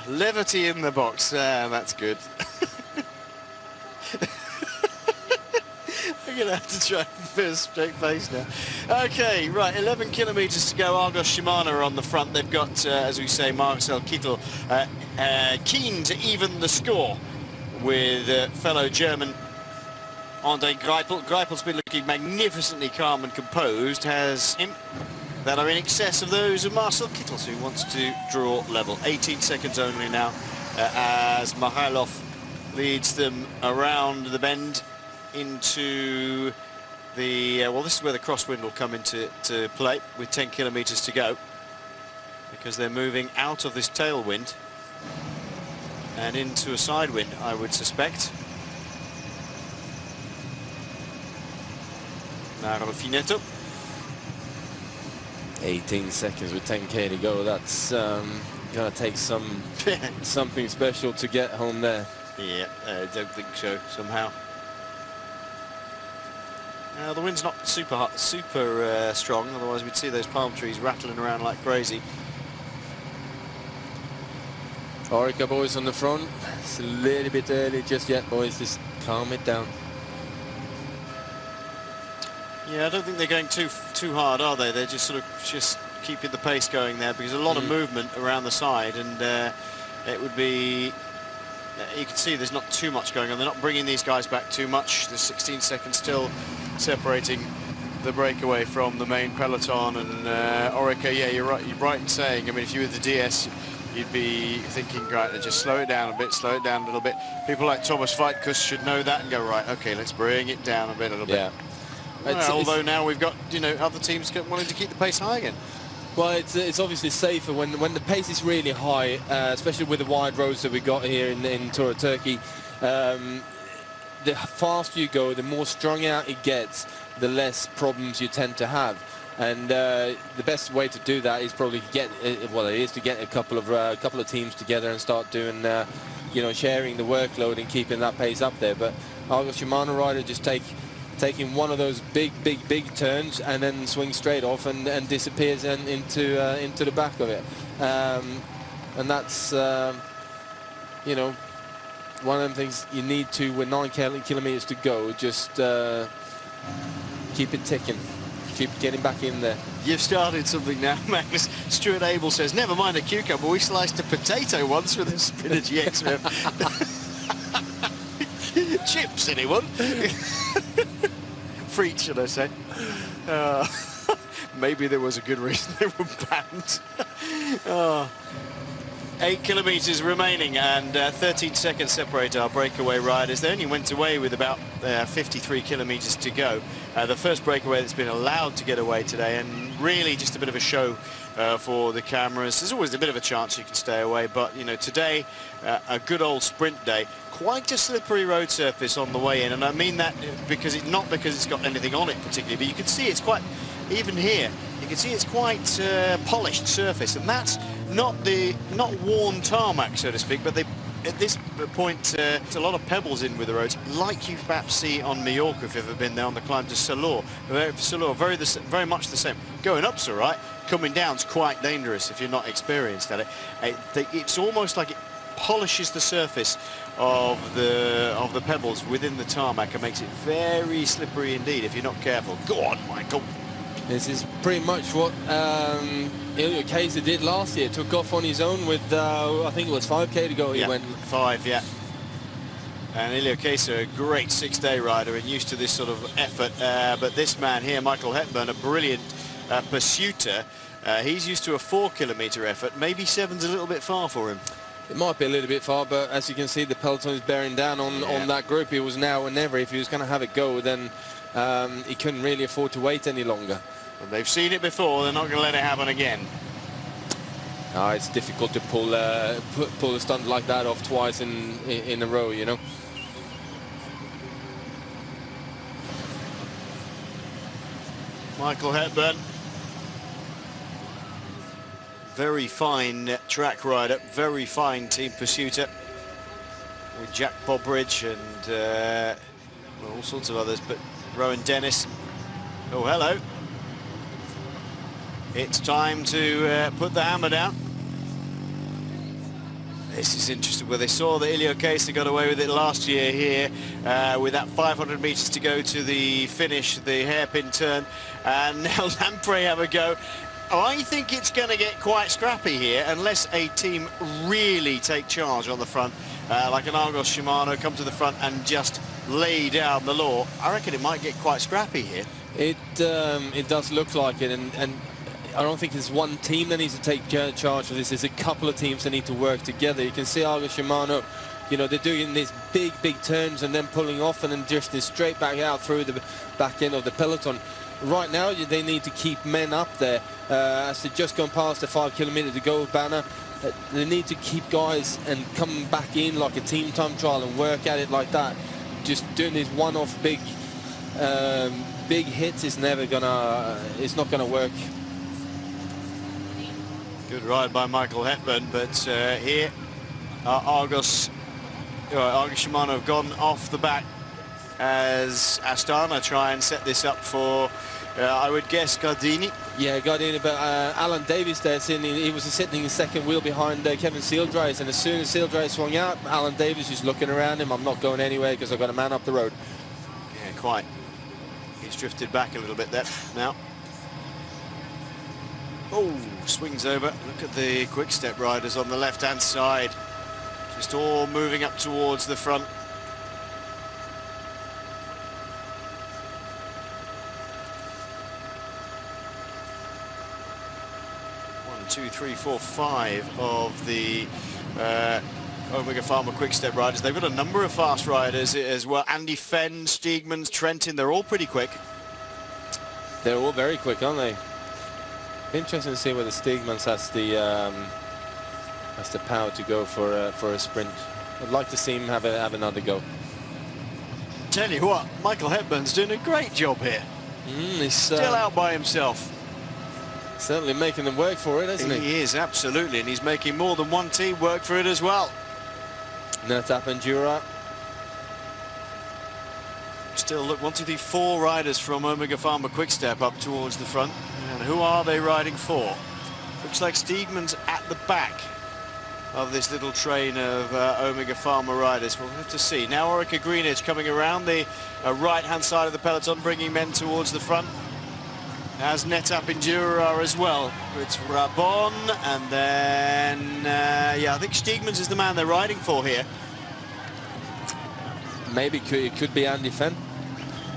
Levity in the box. That's good. I'm going to have to try and put a straight face now. Okay, right, 11 kilometres to go. Argos Shimano are on the front. They've got, as we say, Marcel, Kittel keen to even the score with fellow German Andre Greipel. Greipel's been looking magnificently calm and composed, has him that are in excess of those of Marcel Kittel, who wants to draw level. 18 seconds only now as Mihailov leads them around the bend into the, well, this is where the crosswind will come into play with 10 kilometres to go, because they're moving out of this tailwind and into a side wind, I would suspect. Now Finetto. 18 seconds with 10k to go. That's gonna take something special to get home there. Yeah, I don't think so. Somehow. The wind's not super strong. Otherwise, we'd see those palm trees rattling around like crazy. Orica boys on the front. It's a little bit early just yet, boys. Just calm it down. Yeah, I don't think they're going too hard, are they? They're just sort of keeping the pace going there, because a lot of movement around the side, and it would be. You can see there's not too much going on. They're not bringing these guys back too much. There's 16 seconds still separating the breakaway from the main peloton, and Orica. Yeah, you're right in saying. I mean, if you were the DS, you'd be thinking, right, just slow it down a bit, slow it down a little bit. People like Thomas Weitkus should know that and go, right, okay, let's bring it down a little bit. Well, although now we've got, you know, other teams wanting to keep the pace high again. Well, it's obviously safer when the pace is really high, especially with the wide roads that we got here in Tour of Turkey. The faster you go, the more strung out it gets, the less problems you tend to have. And the best way to do that is probably to get a couple of teams together and start doing, you know, sharing the workload and keeping that pace up there. But Argos Shimano rider just taking one of those big turns and then swing straight off and disappears into the back of it, and that's you know, one of them things you need to, with 9 kilometers to go, just keep it ticking, keep getting back in there. You've started something now, Magnus. Stuart Abel says, never mind a cucumber, we sliced a potato once with a spinach X-Rev. Chips, anyone? Freak, should I say? Maybe there was a good reason they were banned. 8 kilometers remaining, and 13 seconds separate our breakaway riders. They only went away with about 53 kilometers to go. The first breakaway that's been allowed to get away today, and really just a bit of a show for the cameras. There's always a bit of a chance you can stay away, but you know, today a good old sprint day. Quite a slippery road surface on the way in, and I mean that because not because it's got anything on it particularly, but you can see it's quite, even here, you can see it's quite polished surface, and that's not worn tarmac, so to speak, but at this point it's a lot of pebbles in with the roads, like you perhaps see on Mallorca if you've ever been there on the climb to Salor. Very much the same. Going up's all right, coming down's quite dangerous if you're not experienced at it. It's almost like it polishes the surface of the pebbles within the tarmac and makes it very slippery indeed if you're not careful. Go on, Michael. This is pretty much what Ilya Kaiser did last year. Took off on his own with, I think it was 5k to go. He went 5, yeah. And Ilya Kaiser, a great 6-day rider and used to this sort of effort. But this man here, Michael Hepburn, a brilliant pursuiter. He's used to a 4-kilometer effort. Maybe 7's a little bit far for him. It might be a little bit far, but as you can see, the peloton is bearing down on that group. It was now or never. If he was going to have it go, then he couldn't really afford to wait any longer. Well, they've seen it before. They're not going to let it happen again. It's difficult to pull a stunt like that off twice in a row, you know. Michael Hepburn, very fine track rider, very fine team pursuiter with Jack Bobridge and all sorts of others, but Rowan Dennis. Oh, hello. It's time to put the hammer down. This is interesting. Well, they saw that Ilio Kesa got away with it last year here with that 500 meters to go to the finish, the hairpin turn, and now Lampre have a go. I think it's going to get quite scrappy here unless a team really take charge on the front, like an Argos Shimano come to the front and just lay down the law. I reckon it might get quite scrappy here. It does look like it, and I don't think there's one team that needs to take charge of this. There's a couple of teams that need to work together. You can see Argos Shimano, you know, they're doing these big turns and then pulling off and then drifting straight back out through the back end of the peloton. Right now, they need to keep men up there. As they've just gone past the 5 kilometer to go banner, they need to keep guys and come back in like a team time trial and work at it like that. Just doing these one-off big hits is never gonna, it's not gonna work. Good ride by Michael Hepburn, but here Argos Shimano have gone off the back as Astana try and set this up for, I would guess, Gardini. Yeah, Gardini, but Alan Davies there, he was sitting in second wheel behind Kevin Sealdrice, and as soon as Sealdrice swung out, Alan Davies is looking around him. I'm not going anywhere because I've got a man up the road. Yeah, quite. He's drifted back a little bit there now. Oh, swings over. Look at the quick step riders on the left-hand side. Just all moving up towards the front. One, two, three, four, five of the Omega Pharma quick step riders. They've got a number of fast riders as well. Andy Fenn, Stiegmans, Trentin, they're all pretty quick. They're all very quick, aren't they? Interesting to see whether Stiegmans has the power to go for a sprint. I'd like to see him have another go. Tell you what, Michael Hepburn's doing a great job here. He's still out by himself. Certainly making them work for it, isn't he? He is, absolutely, and he's making more than one team work for it as well. Netap Endura. Still, look, 1, 2, 3, 4 riders from Omega Pharma Quickstep up towards the front. And who are they riding for? Looks like Stiegmans at the back of this little train of Omega Pharma riders. We'll have to see. Now Orica Greenedge coming around the right-hand side of the peloton, bringing men towards the front. As Netap Endura as well. It's Rabon, and then, yeah, I think Stiegmans is the man they're riding for here. Maybe it could be Andy Fenn.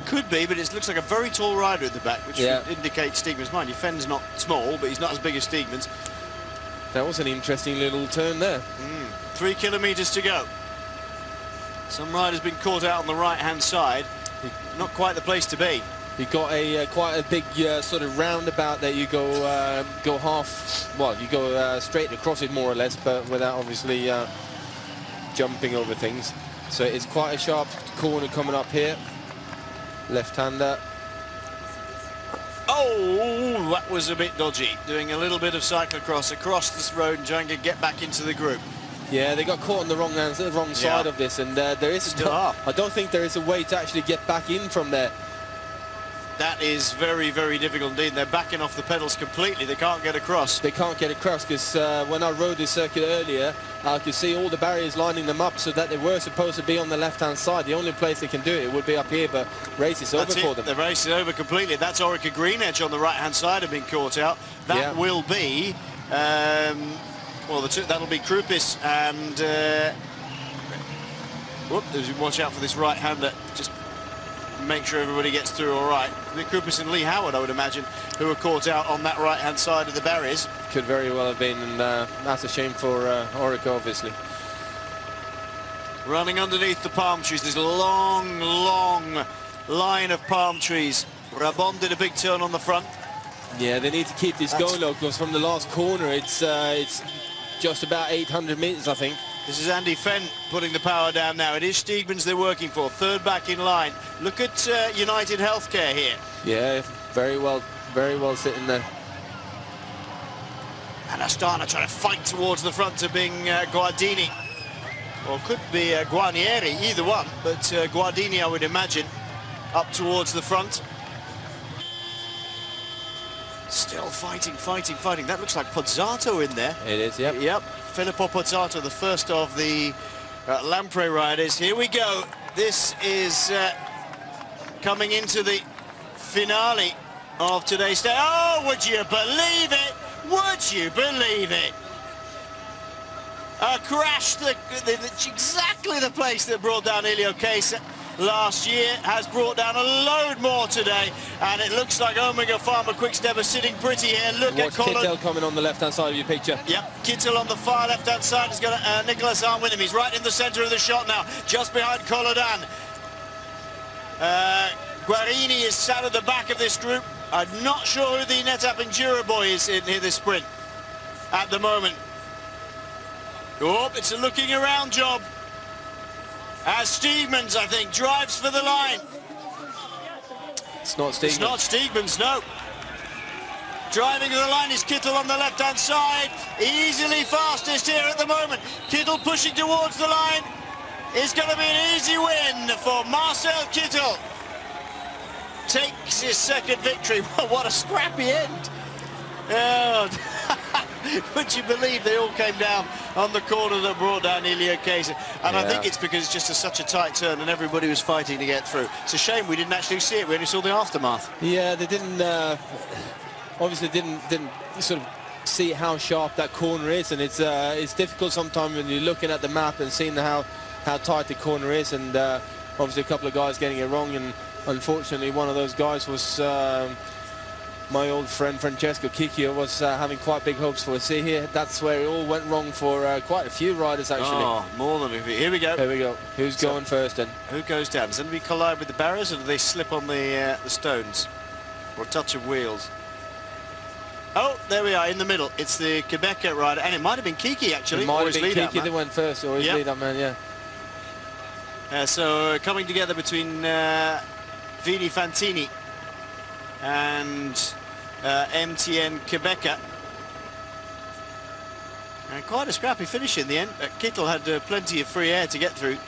Could be, but it looks like a very tall rider at the back, which indicates Stiegmans. Mind you, Fenn's not small, but he's not as big as Stiegmans. That was an interesting little turn there. 3 kilometers to go. Some riders been caught out on the right-hand side. Not quite the place to be. You've got a quite a big sort of roundabout that you go half. Well, you go straight across it more or less, but without obviously jumping over things. So it's quite a sharp corner coming up here. Left-hander. Oh, that was a bit dodgy. Doing a little bit of cyclocross across this road and trying to get back into the group. Yeah, they got caught on the wrong side of this, and there is still up. I don't think there is a way to actually get back in from there. That is very, very difficult indeed. They're backing off the pedals completely. They can't get across. They can't get across because when I rode this circuit earlier, I could see all the barriers lining them up so that they were supposed to be on the left-hand side. The only place they can do it would be up here, but race is over for them. The race is over completely. That's Orica Greenedge on the right-hand side have been caught out. That will be, well, that'll be Krupis and, watch out for this right-hander. Just make sure everybody gets through all right. The Krupis and Lee Howard, I would imagine, who were caught out on that right-hand side of the barriers. Could very well have been, and that's a shame for Orica, obviously. Running underneath the palm trees, this long, long line of palm trees. Rabon did a big turn on the front. Yeah, they need to keep this going, though, because from the last corner, it's just about 800 meters, I think. This is Andy Fenn putting the power down now. It is Stiegmans they're working for, third back in line. Look at United Healthcare here. Yeah, very well sitting there. And Astana trying to fight towards the front to being Guardini. Or could be Guarnieri, either one. But Guardini, I would imagine, up towards the front. Still fighting. That looks like Pozzato in there. It is, yep. Yep, Filippo Pozzato, the first of the Lamprey riders. Here we go. This is coming into the finale of today's day. Oh, would you believe it? Would you believe it? A crash, exactly the place that brought down Elio Chiesa last year has brought down a load more today, and it looks like Omega Pharma Quickstep are sitting pretty here. Look at Kittel coming on the left-hand side of your picture. Yep, Kittel on the far left-hand side has got Nicolas Arm with him. He's right in the centre of the shot now, just behind Colodan. Guarini is sat at the back of this group. I'm not sure who the NetApp Enduro boy is in this sprint at the moment. Oh, it's a looking around job. As Steegmans, I think, drives for the line. It's not Steegmans. It's not Steegmans, no. Driving to the line is Kittel on the left-hand side. Easily fastest here at the moment. Kittel pushing towards the line. It's going to be an easy win for Marcel Kittel. Takes his second victory. What a scrappy end. Oh. Would you believe they all came down on the corner that brought down Elio Chiesa? And I think it's because it's just such a tight turn and everybody was fighting to get through. It's a shame we didn't actually see it. We only saw the aftermath. Yeah, they didn't, obviously didn't sort of see how sharp that corner is, and it's difficult sometimes when you're looking at the map and seeing how tight the corner is, and obviously a couple of guys getting it wrong, and unfortunately one of those guys was my old friend Francesco Cicchio was having quite big hopes for us. See here, that's where it all went wrong for quite a few riders actually. Oh, more than a few. Here we go. Here we go. Who's going first then? Who goes down? Does anybody collide with the barriers, or do they slip on the stones? Or a touch of wheels? Oh, there we are in the middle. It's the Quebec rider, and it might have been Kiki actually. It might have been Kiki that went first, or his lead-up man, yeah. So coming together between Vini Fantini and MTN Quebeca. And quite a scrappy finish in the end. Kittel had plenty of free air to get through.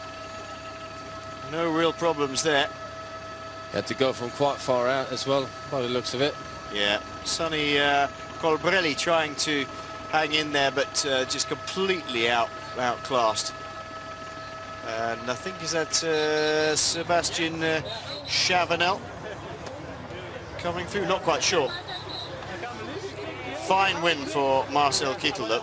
No real problems there. Had to go from quite far out as well, by the looks of it. Yeah, Sonny Colbrelli trying to hang in there, but just completely outclassed. And I think is that Sebastian Chavanel coming through, not quite sure. Fine win for Marcel Kittel though.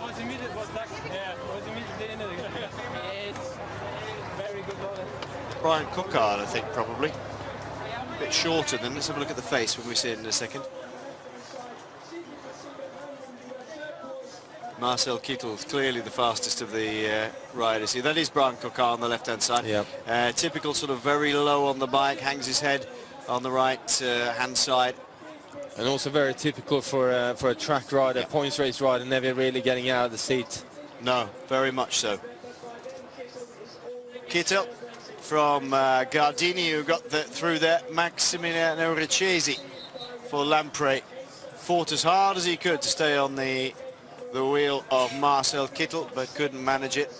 Brian Coquard, I think, probably. A bit shorter than, let's have a look at the face when we see it in a second. Marcel Kittel is clearly the fastest of the riders here. That is Brian Coquard on the left-hand side. Yep. Typical sort of very low on the bike, hangs his head on the right hand side. And also very typical for a track rider, points race rider, never really getting out of the seat. No, very much so. Kittel from Gardini, who got through there. Maximiliano Riccesi for Lamprey. Fought as hard as he could to stay on the wheel of Marcel Kittel, but couldn't manage it.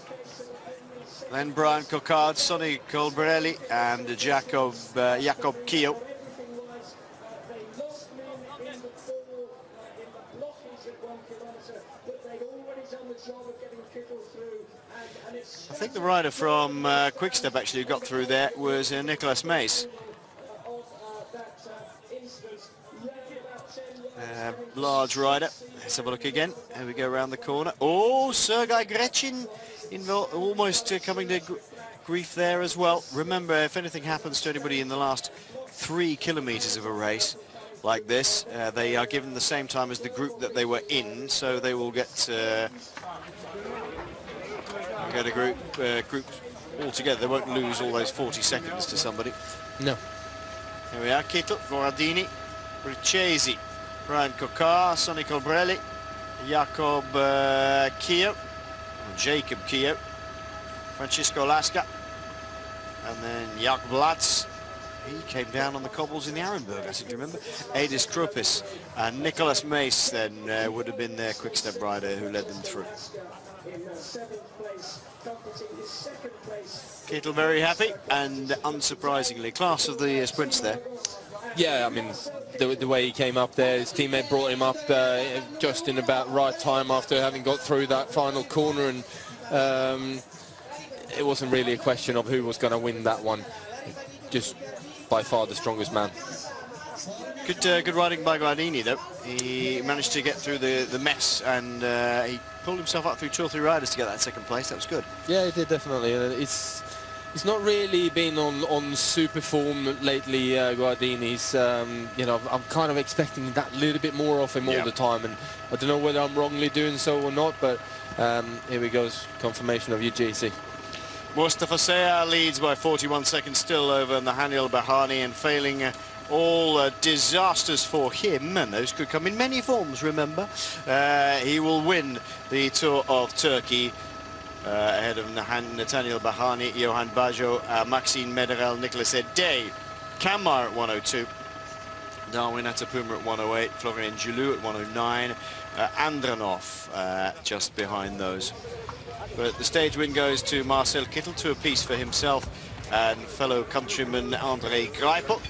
Then Brian Coquard, Sonny Colbrelli, and Jacob Kio. I think the rider from Quickstep actually who got through there was Nicolas Mace. Large rider. Let's have a look again. Here we go around the corner. Oh, Sergei Grechin almost coming to grief there as well. Remember, if anything happens to anybody in the last 3 kilometers of a race like this, they are given the same time as the group that they were in, so they will get a group all together. They won't lose all those 40 seconds to somebody. No. Here we are, Kittel, Gordini, Riccesi, Brian Coquard, Sonny Colbrelli, Jacob Kio, Francisco Lasca, and then Jakob Latz. He came down on the cobbles in the Arenberg, I seem to remember. Adis Krupis and Nicolas Mace then would have been their quick-step rider who led them through. Kittel very happy, and unsurprisingly, class of the sprints there. Yeah, I mean, the way he came up there, his teammate brought him up just in about right time after having got through that final corner, and it wasn't really a question of who was going to win that one. Just by far the strongest man. Good riding by Guardini, though. He managed to get through the mess, and he pulled himself up through 2 or 3 riders to get that second place. That was good. Yeah, he did, definitely. It's not really been on super form lately, Guardini's. You know, I'm kind of expecting that little bit more of him all the time, and I don't know whether I'm wrongly doing so or not, but here we go, confirmation of UGC. Mustafa Seya leads by 41 seconds still over Nahanil Bahani, and failing all disasters for him, and those could come in many forms, remember. He will win the Tour of Turkey ahead of Nathaniel Bahani, Johan Bajo, Maxime Mederel, Nicolas Edey, Kamar at 102, Darwin Atapuma at 108, Florian Joulou at 109, Andranov just behind those. But the stage win goes to Marcel Kittel, 2 apiece for himself and fellow countryman André Greipel.